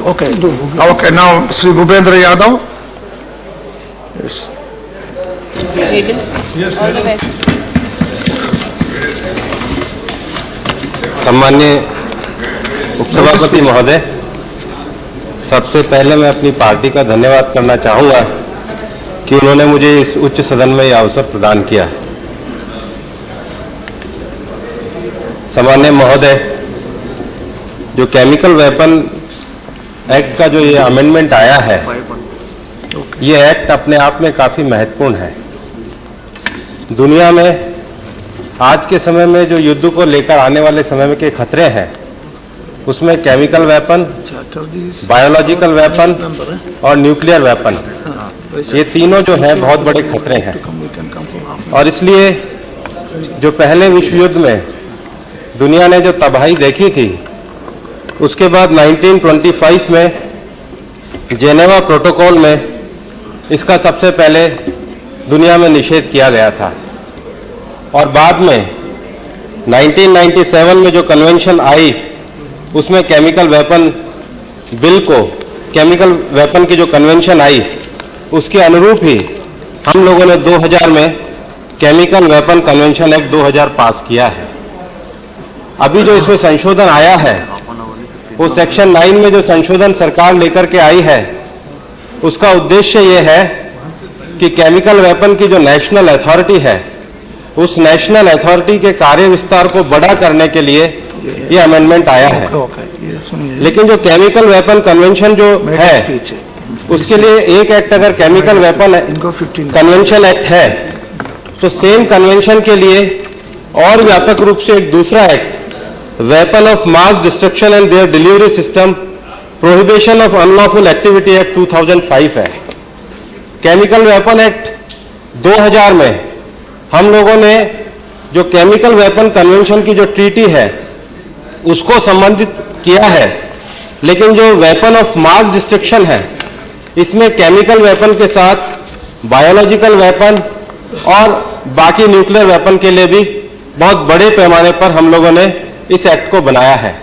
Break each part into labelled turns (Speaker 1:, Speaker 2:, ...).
Speaker 1: Okay, now Sri Bhupendra Yadav. Yes.
Speaker 2: All the best.
Speaker 3: सम्मान्य उपसभापति महोदय, सबसे पहले मैं अपनी पार्टी का धन्यवाद करना चाहूंगा कि उन्होंने मुझे इस उच्च सदन में यह अवसर प्रदान किया। सम्मान्य महोदय, जो केमिकल वेपन एक्ट का जो ये अमेंडमेंट आया है, ये एक्ट अपने आप में काफी महत्वपूर्ण है। दुनिया में आज के समय में जो युद्ध को लेकर आने वाले समय में के खतरे हैं, उसमें केमिकल वेपन, बायोलॉजिकल वेपन और न्यूक्लियर वेपन, ये तीनों जो हैं बहुत बड़े खतरे हैं। और इसलिए जो पहले विश्व युद्ध में दुनिया ने जो तबाही देखी थी, उसके बाद 1925 में जेनेवा प्रोटोकॉल में इसका सबसे पहले दुनिया में निषेध किया गया था। और बाद में 1997 में जो कन्वेंशन आई, उसमें केमिकल वेपन बिल को, केमिकल वेपन की जो कन्वेंशन आई, उसके अनुरूप ही हम लोगों ने 2000 में केमिकल वेपन कन्वेंशन एक्ट 2000 पास किया है। अभी जो इसमें संशोधन आया है, वो सेक्शन 9 में जो संशोधन सरकार लेकर के आई है, उसका उद्देश्य ये है कि केमिकल वेपन की जो नेशनल अथॉरिटी है, उस नेशनल अथॉरिटी के कार्य विस्तार को बड़ा करने के लिए ये अमेंडमेंट आया है। लेकिन जो केमिकल वेपन कन्वेंशन जो है, उसके लिए एक एक्ट अगर केमिकल वेपन कन्वेंशन एक्ट है, तो सेम कन्वेंशन के लिए और व्यापक रूप से एक दूसरा act, weapon of mass destruction and there delivery system, prohibition of unlawful activity act 2005 है। केमिकल वेपन एक्ट 2000 में हम लोगों ने जो केमिकल वेपन कन्वेंशन की जो ट्रीटी है, उसको संबंधित किया है। लेकिन जो वेपन ऑफ मास डिस्ट्रक्शन है, इसमें केमिकल वेपन के साथ बायोलॉजिकल वेपन और बाकी न्यूक्लियर वेपन के लिए भी बहुत बड़े पैमाने पर हम लोगों ने इस एक्ट को बनाया है।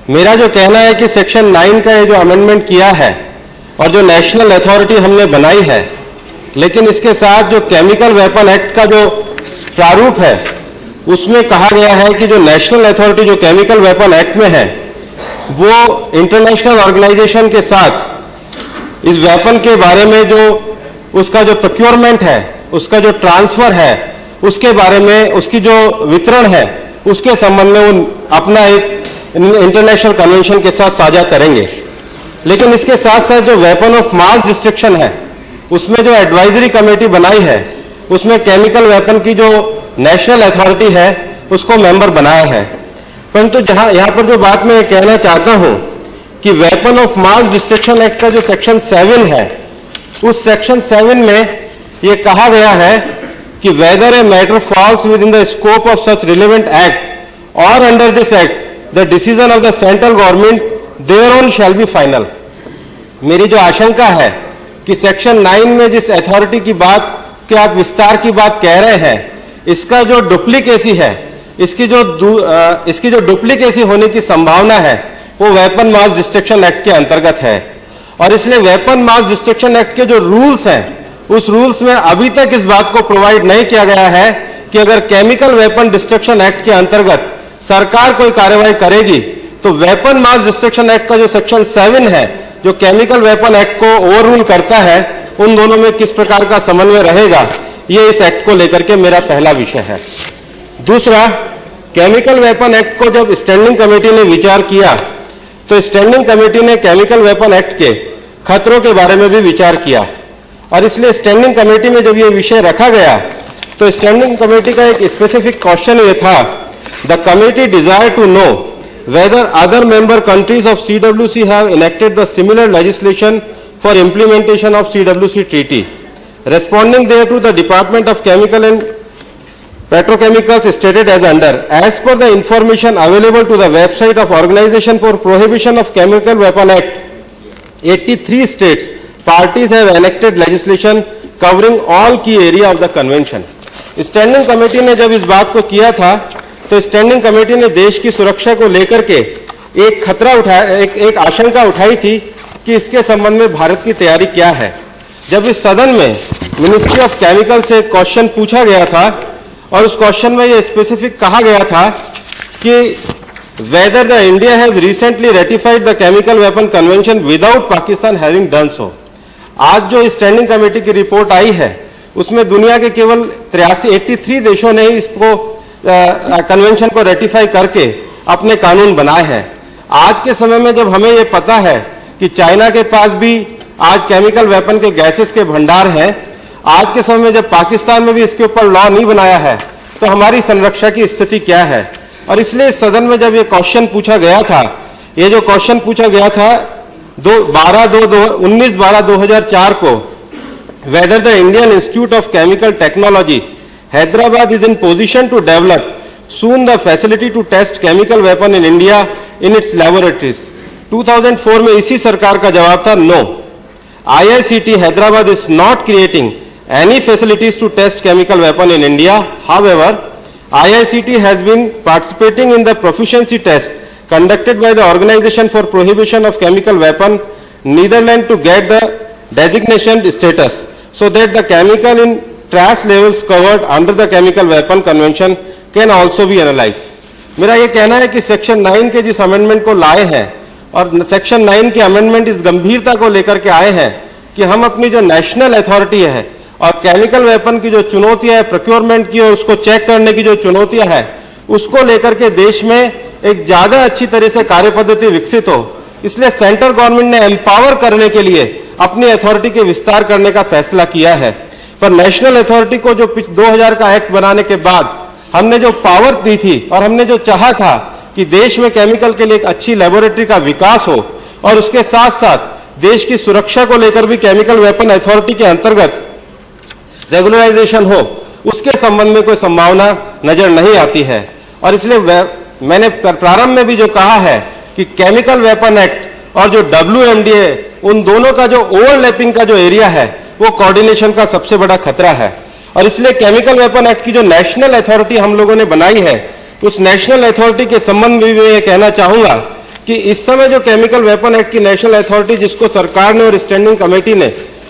Speaker 3: मेरा जो कहना है कि सेक्शन 9 का ये जो अमेंडमेंट किया है और जो नेशनल अथॉरिटी हमने बनाई है, लेकिन इसके साथ जो केमिकल वेपन एक्ट का जो प्रारूप है, उसमें कहा गया है कि जो नेशनल अथॉरिटी जो केमिकल वेपन एक्ट में है, वो इंटरनेशनल ऑर्गेनाइजेशन के साथ इस वेपन के बारे में जो उसका जो प्रोक्योरमेंट है, उसका जो ट्रांसफर है, उसके बारे में, उसकी जो वितरण है, उसके संबंध में वो अपना एक इंटरनेशनल कन्वेंशन के साथ साझा करेंगे। लेकिन इसके साथ साथ जो वेपन ऑफ मास डिस्ट्रक्शन है, उसमें जो एडवाइजरी कमेटी बनाई है, उसमें केमिकल वेपन की जो नेशनल अथॉरिटी है, उसको मेंबर बनाया है। परंतु यहाँ पर जो बात मैं कहना चाहता हूं कि weapon of mass destruction act का जो सेक्शन 7 है, उस सेक्शन 7 में ये कहा गया है कि whether a matter falls within the scope of such relevant act और under this act the decision of the central government thereon shall be final. मेरी जो आशंका है कि सेक्शन 9 में जिस अथॉरिटी की बात कि आप विस्तार की बात कह रहे हैं, इसका जो डुप्लीकेसी है, इसकी जो डुप्लीकेसी होने की संभावना है, वो वेपन मास डिस्ट्रक्शन एक्ट के अंतर्गत है। और इसलिए वेपन मास डिस्ट्रक्शन एक्ट के जो रूल्स हैं, उस रूल्स में अभी तक इस बात को प्रोवाइड नहीं किया गया है कि अगर केमिकल वेपन डिस्ट्रक्शन एक्ट के अंतर्गत सरकार कोई कार्रवाई करेगी, तो वेपन मास डिस्ट्रक्शन एक्ट का जो सेक्शन 7 है, जो केमिकल वेपन एक्ट को ओवर रूल करता है, उन दोनों में किस प्रकार का समन्वय रहेगा, ये इस एक्ट को लेकर के मेरा पहला विषय है। दूसरा, केमिकल वेपन एक्ट को जब स्टैंडिंग कमेटी ने विचार किया, तो स्टैंडिंग कमेटी ने केमिकल वेपन एक्ट के खतरों के बारे में भी विचार किया। और इसलिए स्टैंडिंग कमेटी में जब ये विषय रखा गया, तो स्टैंडिंग कमेटी का एक स्पेसिफिक क्वेश्चन ये था, the committee desire to know whether other member countries of CWC have enacted the similar legislation for implementation of CWC treaty. Responding thereto, the Department of Chemical and Petrochemicals stated as under, as per the information available to the website of Organization for Prohibition of Chemical Weapon Act, 83 states parties have enacted legislation covering all key area of the convention. Standing committee ने जब इस बात को किया था, तो standing committee ने देश की सुरक्षा को लेकर के एक खतरा उठाया, एक आशंका उठाई थी कि इसके संबंध में भारत की तैयारी क्या है। जब इस सदन में मिनिस्ट्री ऑफ केमिकल से क्वेश्चन पूछा गया था और उस क्वेश्चन में ये स्पेसिफिक कहा गया था कि whether the India has recently ratified the chemical weapon convention without Pakistan having done so. आज जो स्टैंडिंग कमेटी की रिपोर्ट आई है उसमें दुनिया के केवल 83 देशों ने इसको कन्वेंशन को रेटिफाई करके अपने कानून बनाए हैं। आज के समय में जब हमें ये पता है कि चाइना के पास भी आज केमिकल वेपन के गैसेस के भंडार हैं, आज के समय में जब पाकिस्तान में भी इसके ऊपर लॉ नहीं बनाया है, तो हमारी संरक्षा की स्थिति क्या है। और इसलिए सदन में जब ये क्वेश्चन पूछा गया था, ये जो क्वेश्चन पूछा गया था 19/12/2004 को, whether the Indian Institute of Chemical Technology, Hyderabad is in position to develop soon the facility to test chemical weapon in India in its laboratories. 2004 में इसी सरकार का जवाब था no. IICT Hyderabad is not creating any facilities to test chemical weapon in India. However, IICT has been participating in the proficiency test conducted by the Organization for Prohibition of Chemical Weapon, Netherlands, to get the designation status, so that the chemical in trace levels covered under the Chemical Weapon Convention can also be analyzed. मेरा ये कहना है कि section 9 के जिस amendment को लाए हैं और सेक्शन 9 के अमेंडमेंट इस गंभीरता को लेकर के आए हैं कि हम अपनी जो नेशनल अथॉरिटी है और केमिकल वेपन की जो चुनौतियां है प्रोक्योरमेंट की और उसको चेक करने की जो चुनौतियां है, उसको लेकर के देश में एक ज्यादा अच्छी तरह से कार्य पद्धति विकसित हो। इसलिए सेंट्रल गवर्नमेंट ने एम्पावर करने के लिए अपनी अथॉरिटी के विस्तार करने का फैसला किया है। पर नेशनल अथॉरिटी को जो 2000 का एक्ट बनाने के बाद हमने जो पावर दी थी और हमने जो चाहा था कि देश में केमिकल के लिए एक अच्छी लेबोरेटरी का विकास हो और उसके साथ साथ देश की सुरक्षा को लेकर भी केमिकल वेपन अथॉरिटी के अंतर्गत रेगुलराइजेशन हो, उसके संबंध में कोई संभावना नजर नहीं आती है। और इसलिए मैंने प्रारंभ में भी जो कहा है कि केमिकल वेपन एक्ट और जो WMDA, उन दोनों का जो ओवरलैपिंग का जो एरिया है वो कोऑर्डिनेशन का सबसे बड़ा खतरा है। और इसलिए केमिकल वेपन एक्ट की जो नेशनल अथॉरिटी हम लोगों ने बनाई है, उस नेशनल अथॉरिटी के संबंध में भी मैं ये कहना चाहूंगा कि इस समय जो केमिकल वेपन एक्ट की नेशनल अथॉरिटी जिसको सरकार ने और स्टैंडिंग कमेटी ने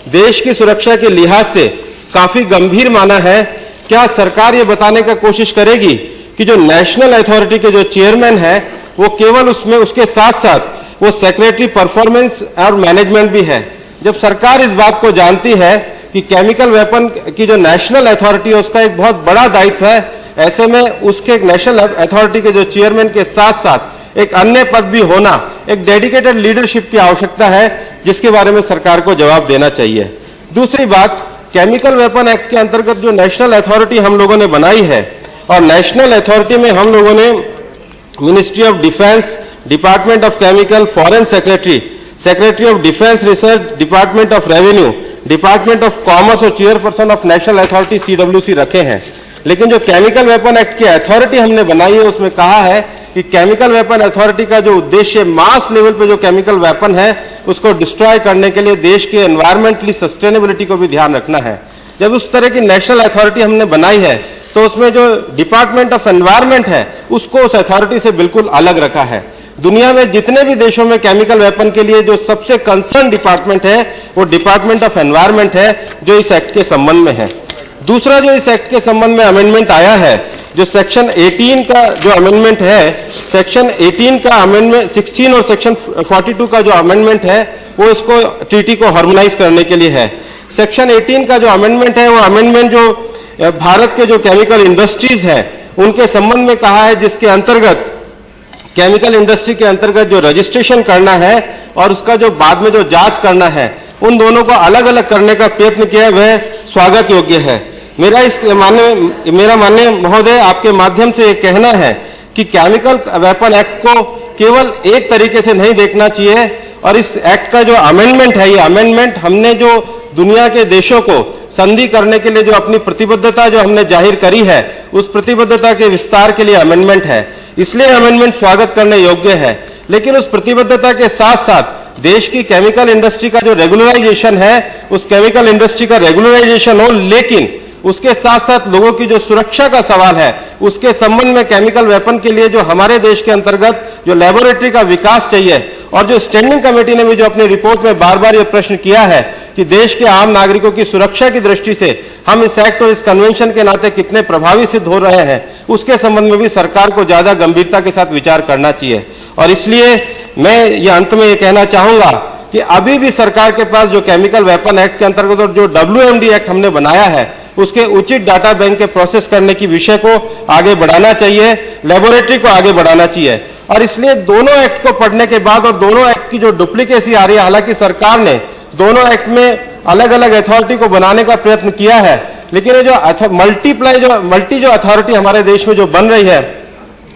Speaker 3: देश की सुरक्षा के लिहाज से काफी गंभीर माना है, क्या सरकार ये बताने का कोशिश करेगी कि जो नेशनल अथॉरिटी के जो चेयरमैन है वो केवल उसमें उसके साथ साथ वो सेक्रेटरी परफॉर्मेंस और मैनेजमेंट भी है। जब सरकार इस बात को जानती है कि केमिकल वेपन की जो नेशनल अथॉरिटी है उसका एक बहुत बड़ा दायित्व है, ऐसे में उसके नेशनल अथॉरिटी के जो चेयरमैन के साथ साथ एक अन्य पद भी होना, एक डेडिकेटेड लीडरशिप की आवश्यकता है, जिसके बारे में सरकार को जवाब देना चाहिए। दूसरी बात, केमिकल वेपन एक्ट के अंतर्गत जो नेशनल अथॉरिटी हम लोगों ने बनाई है, और नेशनल अथॉरिटी में हम लोगों ने ministry of defence, department of chemical, foreign secretary, secretary of defence research, department of revenue, department of commerce और chairperson of national authority CWC रखे हैं। लेकिन जो केमिकल वेपन एक्ट की अथॉरिटी हमने बनाई है उसमें कहा है कि केमिकल वेपन अथॉरिटी का जो उद्देश्य मास लेवल पे जो केमिकल वेपन है उसको डिस्ट्रॉय करने के लिए देश की एनवायरमेंटली सस्टेनेबिलिटी को भी ध्यान रखना है। जब उस तरह की नेशनल अथॉरिटी हमने बनाई है तो उसमें जो डिपार्टमेंट ऑफ एनवायरमेंट है उसको उस अथॉरिटी से बिल्कुल अलग रखा है। दुनिया में जितने भी देशों में केमिकल वेपन के लिए जो सबसे कंसर्न डिपार्टमेंट है वो डिपार्टमेंट ऑफ एनवायरमेंट है, जो इस एक्ट के संबंध में है। दूसरा जो इस एक्ट के संबंध में अमेंडमेंट आया है, जो सेक्शन 18 का जो अमेंडमेंट है, सेक्शन 18 का अमेंडमेंट 16 और सेक्शन 42 का जो अमेंडमेंट है वो इसको ट्रीटी को हार्मोनाइज करने के लिए है। सेक्शन 18 का जो अमेंडमेंट है वो अमेंडमेंट जो भारत के जो केमिकल इंडस्ट्रीज है उनके संबंध में कहा है, जिसके अंतर्गत केमिकल इंडस्ट्री के अंतर्गत जो रजिस्ट्रेशन करना है और उसका जो बाद में जो जांच करना है, उन दोनों को अलग अलग करने का प्रयत्न किया है, वह स्वागत योग्य है। मेरा माननीय महोदय आपके माध्यम से ये कहना है कि केमिकल वेपन एक्ट को केवल एक तरीके से नहीं देखना चाहिए, और इस एक्ट का जो अमेंडमेंट है, ये अमेंडमेंट हमने जो दुनिया के देशों को संधि करने के लिए जो अपनी प्रतिबद्धता जो हमने जाहिर करी है, उस प्रतिबद्धता के विस्तार के लिए अमेंडमेंट है। इसलिए अमेंडमेंट स्वागत करने योग्य है। लेकिन उस प्रतिबद्धता के साथ साथ देश की केमिकल इंडस्ट्री का जो रेगुलराइजेशन है, उस केमिकल इंडस्ट्री का रेगुलराइजेशन हो, लेकिन उसके साथ साथ लोगों की जो सुरक्षा का सवाल है, उसके संबंध में केमिकल वेपन के लिए जो हमारे देश के अंतर्गत जो लेबोरेटरी का विकास चाहिए, और जो स्टैंडिंग कमेटी ने भी जो अपनी रिपोर्ट में बार बार ये प्रश्न किया है कि देश के आम नागरिकों की सुरक्षा की दृष्टि से हम इस एक्ट और इस कन्वेंशन के नाते कितने प्रभावी सिद्ध हो रहे हैं, उसके संबंध में भी सरकार को ज्यादा गंभीरता के साथ विचार करना चाहिए। और इसलिए मैं ये अंत में ये कहना चाहूंगा कि अभी भी सरकार के पास जो केमिकल वेपन एक्ट के अंतर्गत और जो WMD एक्ट हमने बनाया है, उसके उचित डाटा बैंक के प्रोसेस करने की विषय को आगे बढ़ाना चाहिए, लेबोरेटरी को आगे बढ़ाना चाहिए। और इसलिए दोनों एक्ट को पढ़ने के बाद और दोनों एक्ट की जो डुप्लीकेसी आ रही है, हालांकि सरकार ने दोनों एक्ट में अलग अलग अथॉरिटी को बनाने का प्रयत्न किया है, लेकिन ये जो मल्टी जो अथॉरिटी हमारे देश में जो बन रही है,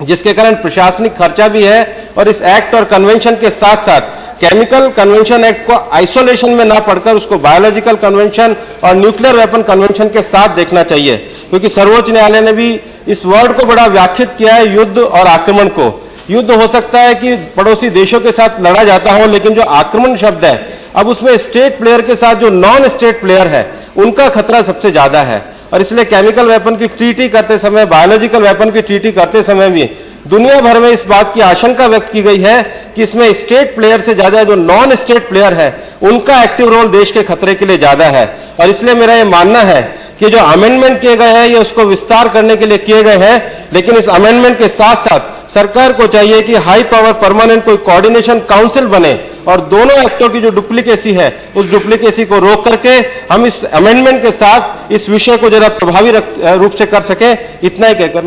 Speaker 3: जिसके कारण प्रशासनिक खर्चा भी है, और इस एक्ट और कन्वेंशन के साथ साथ केमिकल कन्वेंशन एक्ट को आइसोलेशन में ना पढ़कर उसको बायोलॉजिकल कन्वेंशन और न्यूक्लियर वेपन कन्वेंशन के साथ देखना चाहिए, क्योंकि सर्वोच्च न्यायालय ने भी इस वर्ड को बड़ा व्याख्यात किया है, युद्ध और आक्रमण को। युद्ध हो सकता है कि पड़ोसी देशों के साथ लड़ा जाता हो, लेकिन जो आक्रमण शब्द है, अब उसमें स्टेट प्लेयर के साथ जो नॉन स्टेट प्लेयर है, उनका खतरा सबसे ज्यादा है। और इसलिए केमिकल वेपन की ट्रीटी करते समय, बायोलॉजिकल वेपन की ट्रीटी करते समय भी दुनिया भर में इस बात की आशंका व्यक्त की गई है कि इसमें स्टेट प्लेयर से ज्यादा जो नॉन स्टेट प्लेयर है, उनका एक्टिव रोल देश के खतरे के लिए ज्यादा है। और इसलिए मेरा यह मानना है कि जो अमेंडमेंट किए गए हैं, ये उसको विस्तार करने के लिए किए गए हैं, लेकिन इस अमेंडमेंट के साथ साथ सरकार को चाहिए कि हाई पावर परमानेंट कोई कोऑर्डिनेशन काउंसिल बने और दोनों एक्टों की जो डुप्लीकेसी है, उस डुप्लीकेसी को रोक करके हम इस अमेंडमेंट के साथ इस विषय को जरा प्रभावी रूप से कर सके। इतना ही कहकर